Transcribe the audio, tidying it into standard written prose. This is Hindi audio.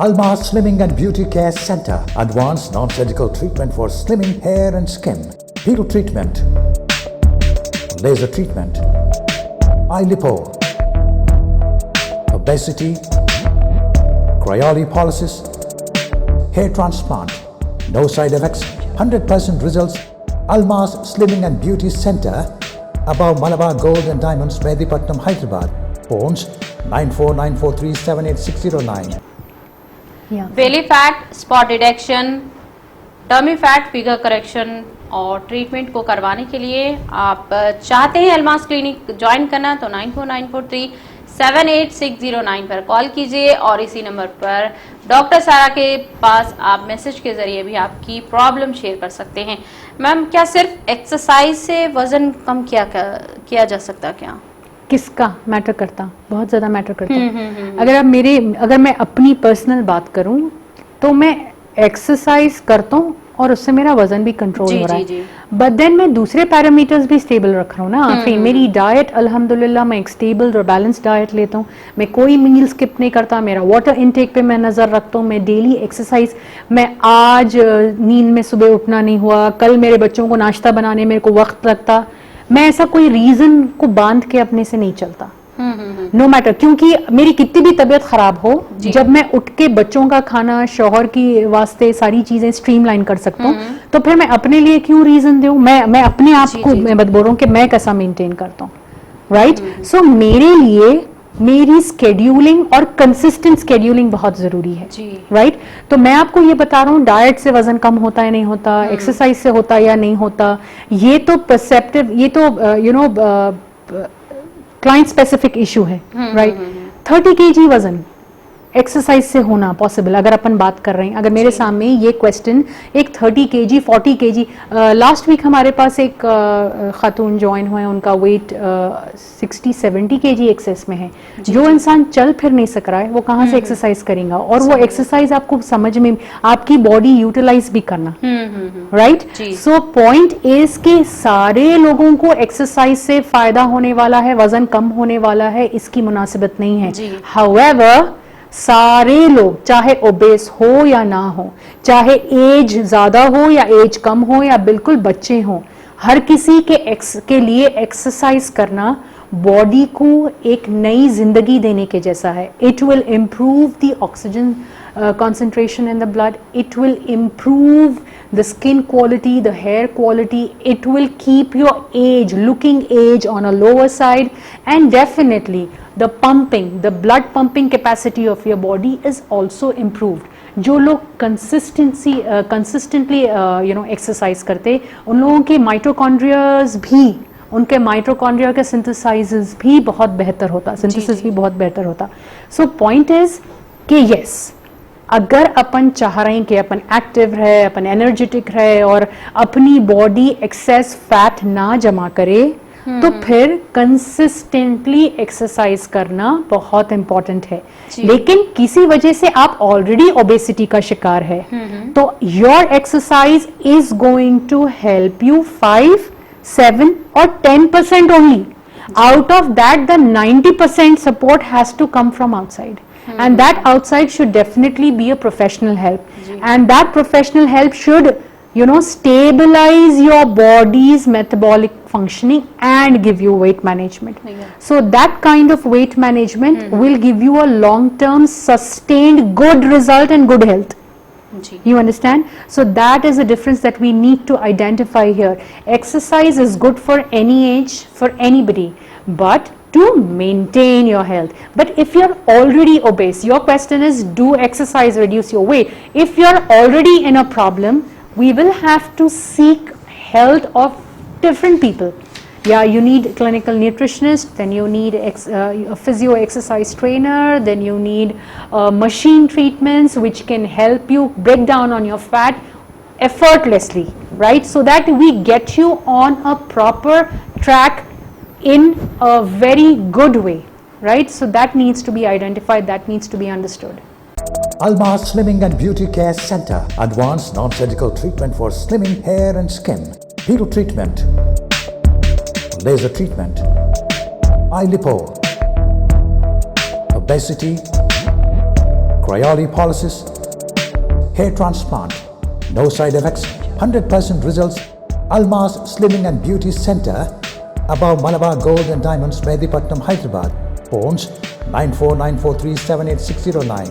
Almas Slimming and Beauty Care Center. Advanced non-surgical treatment for slimming hair and skin. Peel treatment. Laser treatment. Eye lipo. Obesity. Cryolipolysis. Hair transplant. No side effects. 100% results. Almas Slimming and Beauty Center. Above Malabar Gold and Diamonds, Medipatnam, Hyderabad. Phones 9494378609. Belly fat, spot detection, tummy fat, figure correction और ट्रीटमेंट को करवाने के लिए आप चाहते हैं अल्मास क्लिनिक ज्वाइन करना तो 9494378609 पर कॉल कीजिए और इसी नंबर पर डॉक्टर सारा के पास आप मैसेज के जरिए भी आपकी प्रॉब्लम शेयर कर सकते हैं। मैम, क्या सिर्फ एक्सरसाइज से वजन कम किया जा सकता क्या? किसका मैटर करता? बहुत ज़्यादा मैटर करता। अगर मैं अपनी पर्सनल बात करूं तो मैं एक्सरसाइज करता हूं और उससे मेरा वजन भी कंट्रोल हो रहा है, बट देन मैं दूसरे पैरामीटर्स भी स्टेबल रख रहा हूँ ना। फिर मेरी डाइट अल्हम्दुलिल्लाह मैं एक स्टेबल और बैलेंस डाइट लेता हूँ, मैं कोई मील स्किप नहीं करता, मेरा वाटर इनटेक पे मैं नज़र रखता हूँ, मैं डेली एक्सरसाइज, मैं आज नींद में सुबह उठना नहीं हुआ, कल मेरे बच्चों को नाश्ता बनाने मेरे को वक्त लगता, मैं ऐसा कोई रीजन को बांध के अपने से नहीं चलता, नो मैटर, क्योंकि मेरी कितनी भी तबीयत खराब हो, जब मैं उठ के बच्चों का खाना, शौहर की वास्ते सारी चीजें स्ट्रीमलाइन कर सकता हूँ, तो फिर मैं अपने लिए क्यों रीजन दूं? मैं अपने आप को मैं बोल रहा हूँ कि मैं कैसा मेंटेन करता हूँ, राइट? सो मेरे लिए मेरी स्केड्यूलिंग और कंसिस्टेंट स्केड्यूलिंग बहुत जरूरी है, राइट? तो मैं आपको ये बता रहा हूँ डाइट से वजन कम होता है नहीं होता, एक्सरसाइज से होता है या नहीं होता, ये तो परसेप्टिव, ये तो क्लाइंट स्पेसिफिक इशू है, राइट? 30 kg वजन एक्सरसाइज से होना पॉसिबल, अगर अपन बात कर रहे हैं, अगर मेरे सामने ये क्वेश्चन एक 30 kg 40 kg, लास्ट वीक हमारे पास एक खातून ज्वाइन हुए, उनका वेट 60-70 kg एक्सेस में है। जो इंसान चल फिर नहीं सक रहा है वो कहाँ से एक्सरसाइज करेगा? और वो एक्सरसाइज आपको समझ में, आपकी बॉडी यूटिलाइज भी करना, राइट? सो पॉइंट इज कि सारे लोगों को एक्सरसाइज से फायदा होने वाला है, वजन कम होने वाला है, इसकी मुनासिबत नहीं है। हाउएवर सारे लोग, चाहे ओबेस हो या ना हो, चाहे एज ज्यादा हो या एज कम हो या बिल्कुल बच्चे हो, हर किसी के लिए एक्सरसाइज करना बॉडी को एक नई जिंदगी देने के जैसा है। It will improve the oxygen concentration in the blood, it will improve the skin quality, the hair quality, it will keep your looking age on a lower side, and definitely the blood pumping capacity of your body is also improved. जो लोग consistently exercise करते, उन लोगों के माइटोकॉन्ड्रियाज भी, उनके माइटोकॉन्ड्रिया के सिंथेसाइजेस भी बहुत बेहतर होता, सिंथेसिस भी बहुत बेहतर होता। सो पॉइंट इज कि यस, अगर अपन चाह रहे हैं कि अपन एक्टिव रहे, अपन एनर्जेटिक रहे और अपनी बॉडी एक्सेस फैट ना जमा करे, तो फिर कंसिस्टेंटली एक्सरसाइज करना बहुत इंपॉर्टेंट है। लेकिन किसी वजह से आप ऑलरेडी ओबेसिटी का शिकार है, तो your exercise is going to help you 5, 7 or 10% only. Out of that, the 90% support has to come from outside. And that outside should definitely be a professional help. And that professional help should, stabilize your body's metabolic functioning and give you weight management. So that kind of weight management will give you a long-term, sustained, good result and good health. You understand? So that is a difference that we need to identify here. Exercise is good for any age, for anybody, but to maintain your health. But if you're already obese, your question is, do exercise reduce your weight? If you're already in a problem, we will have to seek help of different people. Yeah, you need clinical nutritionist, then you need a physio exercise trainer, then you need machine treatments which can help you break down on your fat effortlessly, right? So that we get you on a proper track in a very good way, right? So that needs to be identified, that needs to be understood. Almas Slimming and Beauty Care Center. Advanced non-surgical treatment for slimming hair and skin. Peel treatment. Laser treatment. Eye lipo. Obesity. cryolipolysis, hair transplant, no side effects, 100% results. Almas Slimming and Beauty Center, above Malabar Gold and Diamonds, Medipatnam, Hyderabad. Phones 9494378609.